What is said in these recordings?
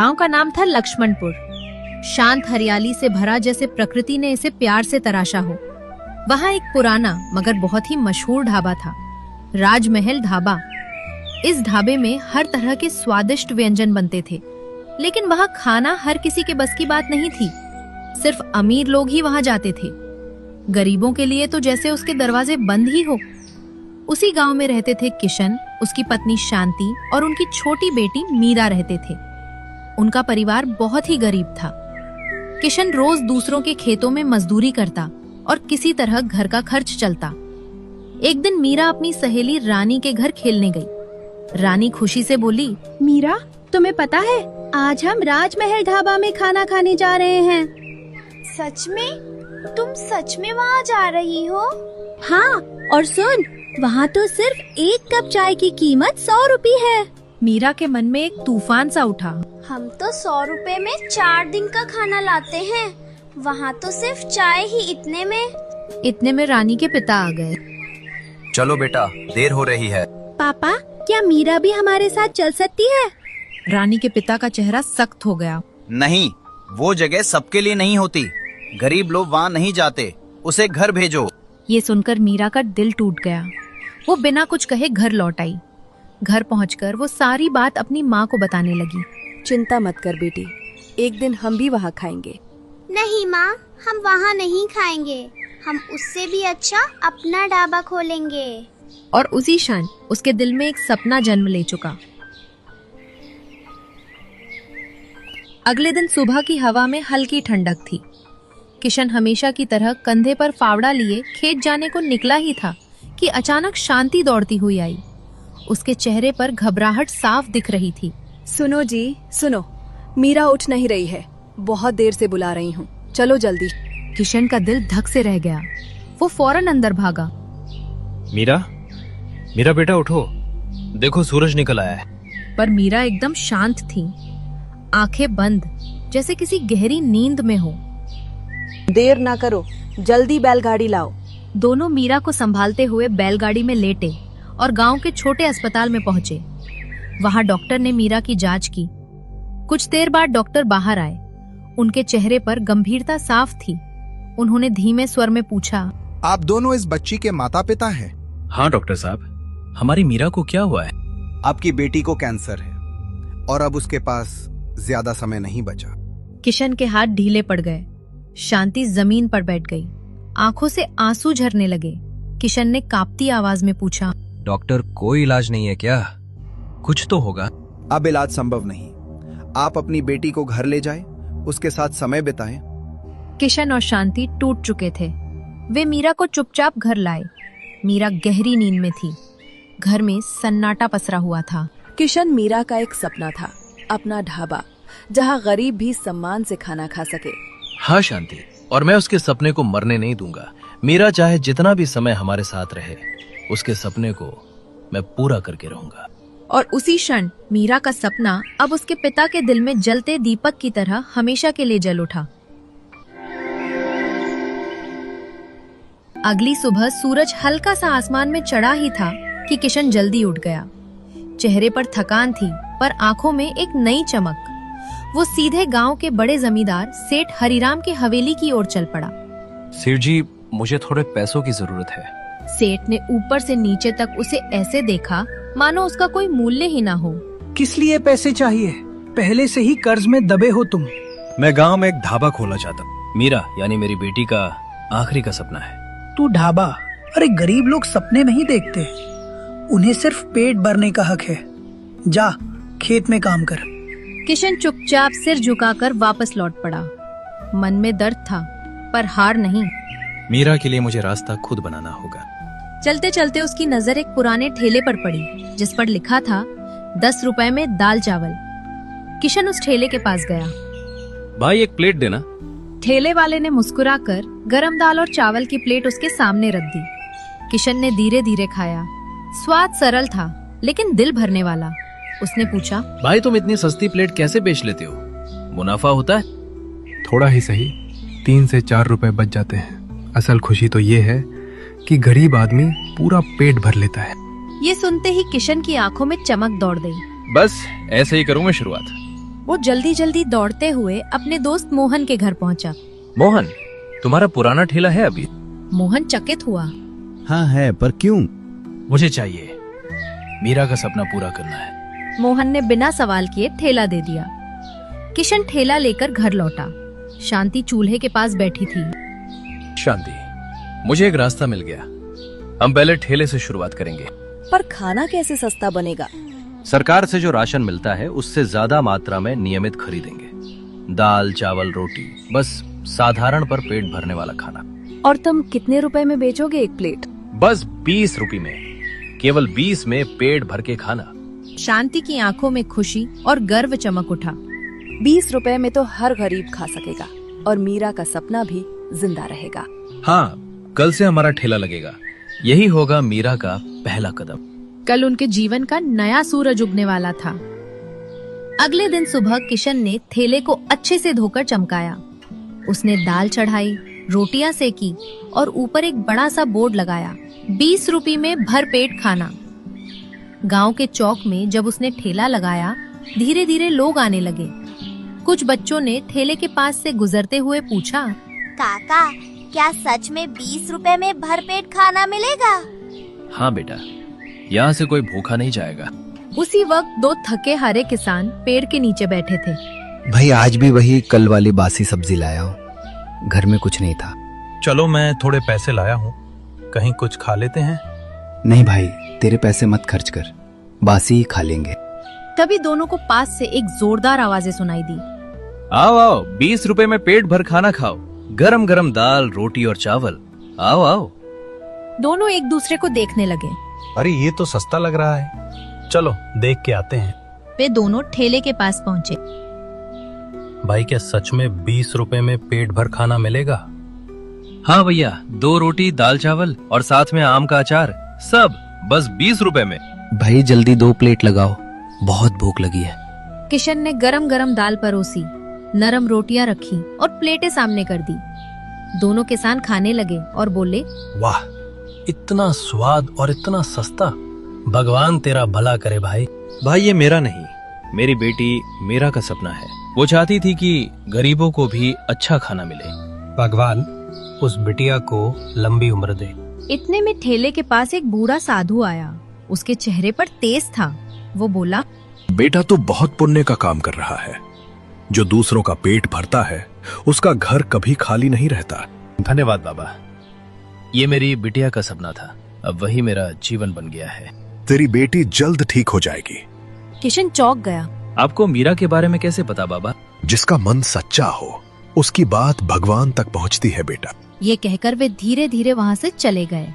गांव का नाम था लक्ष्मणपुर। शांत हरियाली से भरा, जैसे प्रकृति ने इसे प्यार से तराशा हो। वहाँ एक पुराना मगर बहुत ही मशहूर ढाबा था, राजमहल ढाबा। इस ढाबे में हर तरह के स्वादिष्ट व्यंजन बनते थे, लेकिन वहाँ खाना हर किसी के बस की बात नहीं थी। सिर्फ अमीर लोग ही वहाँ जाते थे। गरीबों के लिए तो जैसे उसके दरवाजे बंद ही हो। उसी गांव में रहते थे किशन, उसकी पत्नी शांति और उनकी छोटी बेटी मीरा रहते थे। उनका परिवार बहुत ही गरीब था। किशन रोज दूसरों के खेतों में मजदूरी करता और किसी तरह घर का खर्च चलता। एक दिन मीरा अपनी सहेली रानी के घर खेलने गई। रानी खुशी से बोली, मीरा, तुम्हें पता है आज हम राजमहल ढाबा में खाना खाने जा रहे हैं। सच में? तुम सच में वहाँ जा रही हो? हाँ, और सुन, वहाँ तो सिर्फ एक कप चाय की कीमत 100 रुपए है। मीरा के मन में एक तूफान सा उठा। हम तो 100 रुपए में 4 दिन का खाना लाते हैं, वहाँ तो सिर्फ चाय ही इतने में रानी के पिता आ गए। चलो बेटा, देर हो रही है। पापा, क्या मीरा भी हमारे साथ चल सकती है? रानी के पिता का चेहरा सख्त हो गया। नहीं, वो जगह सबके लिए नहीं होती। गरीब लोग वहाँ नहीं जाते, उसे घर भेजो। ये सुनकर मीरा का दिल टूट गया। वो बिना कुछ कहे घर लौट आई। घर पहुंचकर वो सारी बात अपनी माँ को बताने लगी। चिंता मत कर बेटी, एक दिन हम भी वहाँ खाएंगे। नहीं माँ, हम वहाँ नहीं खाएंगे। हम उससे भी अच्छा अपना ढाबा खोलेंगे। और उसी क्षण उसके दिल में एक सपना जन्म ले चुका। अगले दिन सुबह की हवा में हल्की ठंडक थी। किशन हमेशा की तरह कंधे पर फावड़ा लिए खेत जाने को निकला ही था कि अचानक शांति दौड़ती हुई आई। उसके चेहरे पर घबराहट साफ दिख रही थी। सुनो जी, सुनो, मीरा उठ नहीं रही है। बहुत देर से बुला रही हूँ, चलो जल्दी। किशन का दिल धक से रह गया। वो फौरन अंदर भागा। मीरा बेटा उठो, देखो सूरज निकल आया है। पर मीरा एकदम शांत थी, आंखें बंद, जैसे किसी गहरी नींद में हो। देर ना करो, जल्दी बैलगाड़ी लाओ। दोनों मीरा को संभालते हुए बैलगाड़ी में लेटे और गांव के छोटे अस्पताल में पहुंचे। वहां डॉक्टर ने मीरा की जांच की। कुछ देर बाद डॉक्टर बाहर आए। उनके चेहरे पर गंभीरता साफ थी। उन्होंने धीमे स्वर में पूछा, आप दोनों इस बच्ची के माता पिता हैं? हाँ डॉक्टर साहब, हमारी मीरा को क्या हुआ है? आपकी बेटी को कैंसर है और अब उसके पास ज्यादा समय नहीं बचा। किशन के हाथ ढीले पड़ गए। शांति जमीन पर बैठ गई, आंखों से आंसू झरने लगे। किशन ने कांपती आवाज में पूछा, डॉक्टर, कोई इलाज नहीं है क्या? कुछ तो होगा। अब इलाज संभव नहीं। आप अपनी बेटी को घर ले जाएं, उसके साथ समय बिताएं। किशन और शांति टूट चुके थे। वे मीरा को चुपचाप घर लाए। मीरा गहरी नींद में थी। घर में सन्नाटा पसरा हुआ था। किशन मीरा का एक सपना था, अपना ढाबा, जहाँ गरीब भी सम्मान से खाना खा सके। हाँ शांति, और मैं उसके सपने को मरने नहीं दूंगा। मीरा चाहे जितना भी समय हमारे साथ रहे, उसके सपने को मैं पूरा करके रहूंगा। और उसी क्षण मीरा का सपना अब उसके पिता के दिल में जलते दीपक की तरह हमेशा के लिए जल उठा। अगली सुबह सूरज हल्का सा आसमान में चढ़ा ही था कि किशन जल्दी उठ गया। चेहरे पर थकान थी, पर आंखों में एक नई चमक। वो सीधे गांव के बड़े जमींदार सेठ हरिराम की हवेली की ओर चल पड़ा। सेठ जी, मुझे थोड़े पैसों की जरूरत है। सेठ ने ऊपर से नीचे तक उसे ऐसे देखा मानो उसका कोई मूल्य ही ना हो। किस लिए पैसे चाहिए? पहले से ही कर्ज में दबे हो तुम। मैं गांव में एक ढाबा खोलना चाहता हूँ। मीरा यानी मेरी बेटी का आखिरी का सपना है। तू ढाबा? अरे गरीब लोग सपने नहीं देखते, उन्हें सिर्फ पेट भरने का हक है। जा, खेत में काम कर। किशन चुपचाप सिर झुकाकर वापस लौट पड़ा। मन में दर्द था, पर हार नहीं। मीरा के लिए मुझे रास्ता खुद बनाना होगा। चलते चलते उसकी नजर एक पुराने ठेले पर पड़ी, जिस पर लिखा था 10 रुपए में दाल चावल। किशन उस ठेले के पास गया। भाई, एक प्लेट देना। ठेले वाले ने मुस्कुराकर गरम दाल और चावल की प्लेट उसके सामने रख दी। किशन ने धीरे धीरे खाया। स्वाद सरल था, लेकिन दिल भरने वाला। उसने पूछा, भाई तुम इतनी सस्ती प्लेट कैसे बेच लेते हो? मुनाफा होता है? थोड़ा ही सही, 3 से 4 रुपए बच जाते हैं। असल खुशी तो ये है कि गरीब आदमी पूरा पेट भर लेता है। ये सुनते ही किशन की आंखों में चमक दौड़ गई। बस ऐसे ही करूँ मैं शुरुआत। वो जल्दी जल्दी दौड़ते हुए अपने दोस्त मोहन के घर पहुंचा। मोहन, तुम्हारा पुराना ठेला है अभी? मोहन चकित हुआ। हाँ है, पर क्यों? मुझे चाहिए, मीरा का सपना पूरा करना है। मोहन ने बिना सवाल किए ठेला दे दिया। किशन ठेला लेकर घर लौटा। शांति चूल्हे के पास बैठी थी। शांति, मुझे एक रास्ता मिल गया। हम पहले ठेले से शुरुआत करेंगे। पर खाना कैसे सस्ता बनेगा? सरकार से जो राशन मिलता है उससे ज्यादा मात्रा में नियमित खरीदेंगे। दाल, चावल, रोटी, बस साधारण पर पेट भरने वाला खाना। और तुम कितने रुपए में बेचोगे एक प्लेट? बस 20 रुपए में, केवल 20 में पेट भर के खाना। शांति की आंखों में खुशी और गर्व चमक उठा। 20 रुपए में तो हर गरीब खा सकेगा और मीरा का सपना भी जिंदा रहेगा। हाँ, कल से हमारा ठेला लगेगा। यही होगा मीरा का पहला कदम। कल उनके जीवन का नया सूरज उगने वाला था। अगले दिन सुबह किशन ने ठेले को अच्छे से धोकर चमकाया। उसने दाल चढ़ाई, रोटियां सेकी और ऊपर एक बड़ा सा बोर्ड लगाया, 20 रुपए में भरपेट खाना। गांव के चौक में जब उसने ठेला लगाया, धीरे धीरे लोग आने लगे। कुछ बच्चों ने ठेले के पास से गुजरते हुए पूछा, काका, क्या सच में 20 रुपए में भरपेट खाना मिलेगा? हाँ बेटा, यहाँ से कोई भूखा नहीं जाएगा। उसी वक्त 2 थके हारे किसान पेड़ के नीचे बैठे थे। भाई आज भी वही कल वाली बासी सब्जी लाया हूँ, घर में कुछ नहीं था। चलो मैं थोड़े पैसे लाया हूँ, कहीं कुछ खा लेते हैं। नहीं भाई, तेरे पैसे मत खर्च कर, बासी ही खा लेंगे। तभी दोनों को पास से एक जोरदार आवाजें सुनाई दी। आओ आओ, 20 रुपए में पेट भर खाना खाओ। गरम गरम दाल, रोटी और चावल। आओ आओ। दोनों एक दूसरे को देखने लगे। अरे ये तो सस्ता लग रहा है, चलो देख के आते हैं। वे दोनों ठेले के पास पहुंचे। भाई क्या सच में 20 रुपए में पेट भर खाना मिलेगा? हाँ भैया, 2 रोटी, दाल चावल और साथ में आम का अचार, सब बस 20 रुपए में। भाई जल्दी 2 प्लेट लगाओ, बहुत भूख लगी है। किशन ने गरम गरम दाल परोसी, नरम रोटियां रखी और प्लेटें सामने कर दी। दोनों किसान खाने लगे और बोले, वाह, इतना स्वाद और इतना सस्ता। भगवान तेरा भला करे भाई। भाई ये मेरा नहीं, मेरी बेटी मीरा का सपना है। वो चाहती थी कि गरीबों को भी अच्छा खाना मिले। भगवान उस बिटिया को लंबी उम्र दे। इतने में ठेले के पास एक बूढ़ा साधु आया। उसके चेहरे पर तेज था। वो बोला, बेटा तो बहुत पुण्य का काम कर रहा है। जो दूसरों का पेट भरता है उसका घर कभी खाली नहीं रहता। धन्यवाद बाबा, ये मेरी बिटिया का सपना था, अब वही मेरा जीवन बन गया है। तेरी बेटी जल्द ठीक हो जाएगी। किशन चौंक गया। आपको मीरा के बारे में कैसे पता बाबा? जिसका मन सच्चा हो उसकी बात भगवान तक पहुंचती है बेटा। ये कहकर वे धीरे धीरे वहाँ से चले गए।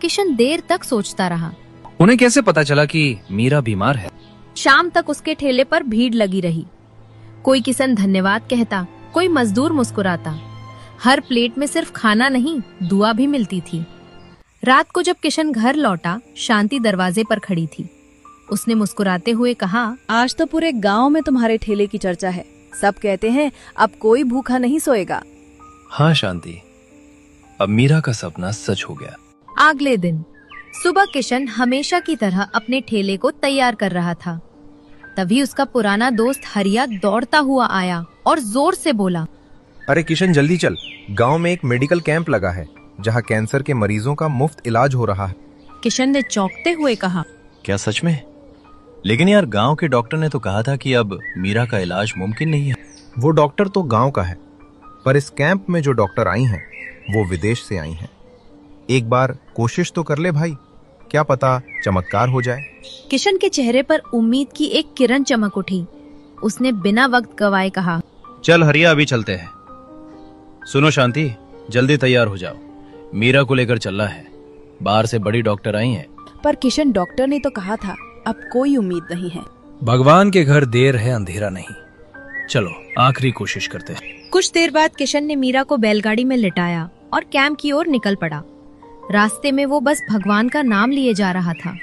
किशन देर तक सोचता रहा। उन्हें कैसे पता चला कि मीरा बीमार है? शाम तक उसके ठेले पर भीड़ लगी रही। कोई किसान धन्यवाद कहता, कोई मजदूर मुस्कुराता। हर प्लेट में सिर्फ खाना नहीं, दुआ भी मिलती थी। रात को जब किशन घर लौटा, शांति दरवाजे पर खड़ी थी। उसने मुस्कुराते हुए कहा, आज तो पूरे गांव में तुम्हारे ठेले की चर्चा है। सब कहते हैं अब कोई भूखा नहीं सोएगा। हाँ शांति, अब मीरा का सपना सच हो गया। अगले दिन सुबह किशन हमेशा की तरह अपने ठेले को तैयार कर रहा था। तभी उसका पुराना दोस्त हरिया दौड़ता हुआ आया और जोर से बोला, अरे किशन जल्दी चल, गांव में एक मेडिकल कैंप लगा है जहां कैंसर के मरीजों का मुफ्त इलाज हो रहा है। किशन ने चौंकते हुए कहा, क्या सच में? लेकिन यार गांव के डॉक्टर ने तो कहा था कि अब मीरा का इलाज मुमकिन नहीं है। वो डॉक्टर तो गांव का है, पर इस कैंप में जो डॉक्टर आई हैं वो विदेश से आई हैं। एक बार कोशिश तो कर ले भाई, क्या पता चमत्कार हो जाए। किशन के चेहरे पर उम्मीद की एक किरण चमक उठी। उसने बिना वक्त गवाए कहा, चल हरिया, अभी चलते हैं। सुनो शांति, जल्दी तैयार हो जाओ, मीरा को लेकर चलना है। बाहर से बड़ी डॉक्टर आई हैं। पर किशन डॉक्टर ने तो कहा था अब कोई उम्मीद नहीं है। भगवान के घर देर है अंधेरा नहीं, चलो आखिरी कोशिश करते हैं। कुछ देर बाद किशन ने मीरा को बैलगाड़ी में लिटाया और कैंप की ओर निकल पड़ा। रास्ते में वो बस भगवान का नाम लिए जा रहा था।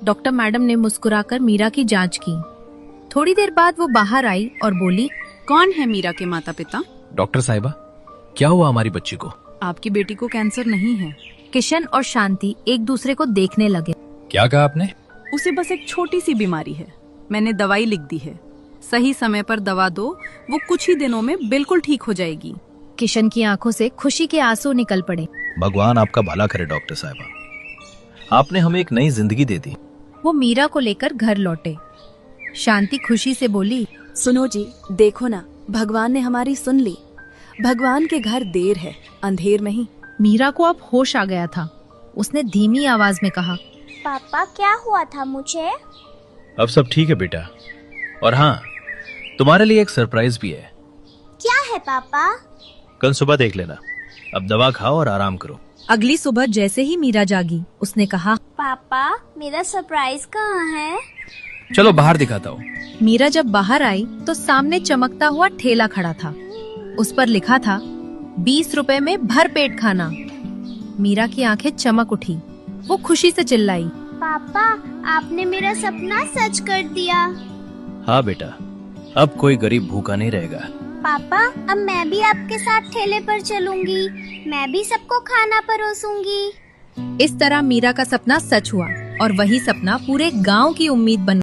डॉक्टर मैडम ने मुस्कुराकर मीरा की जांच की। थोड़ी देर बाद वो बाहर आई और बोली, कौन है मीरा के माता पिता? डॉक्टर साहिबा, क्या हुआ हमारी बच्ची को? आपकी बेटी को कैंसर नहीं है। किशन और शांति एक दूसरे को देखने लगे। क्या कहा आपने? उसे बस एक छोटी सी बीमारी है, मैंने दवाई लिख दी है। सही समय पर दवा दो, वो कुछ ही दिनों में बिल्कुल ठीक हो जाएगी। किशन की आंखों से खुशी के आंसू निकल पड़े। भगवान आपका भला करे डॉक्टर साहिबा, आपने हमें एक नई जिंदगी दे दी। वो मीरा को लेकर घर लौटे। शांति खुशी से बोली, सुनो जी, देखो ना, भगवान ने हमारी सुन ली। भगवान के घर देर है, अंधेर नहीं। मीरा को अब होश आ गया था। उसने धीमी आवाज में कहा, पापा क्या हुआ था मुझे? अब सब ठीक है बेटा, और हाँ, तुम्हारे लिए एक सरप्राइज भी है। क्या है पापा? कल सुबह देख लेना। अब दवा खाओ और आराम करो। अगली सुबह जैसे ही मीरा जागी, उसने कहा, पापा मेरा सरप्राइज कहाँ है? चलो बाहर दिखाता हूँ। मीरा जब बाहर आई तो सामने चमकता हुआ ठेला खड़ा था। उस पर लिखा था 20 रुपए में भर पेट खाना। मीरा की आंखें चमक उठी। वो खुशी से चिल्लाई, पापा आपने मेरा सपना सच कर दिया। हाँ बेटा, अब कोई गरीब भूखा नहीं रहेगा। पापा अब मैं भी आपके साथ ठेले पर चलूंगी, मैं भी सबको खाना परोसूंगी। इस तरह मीरा का सपना सच हुआ और वही सपना पूरे गांव की उम्मीद बन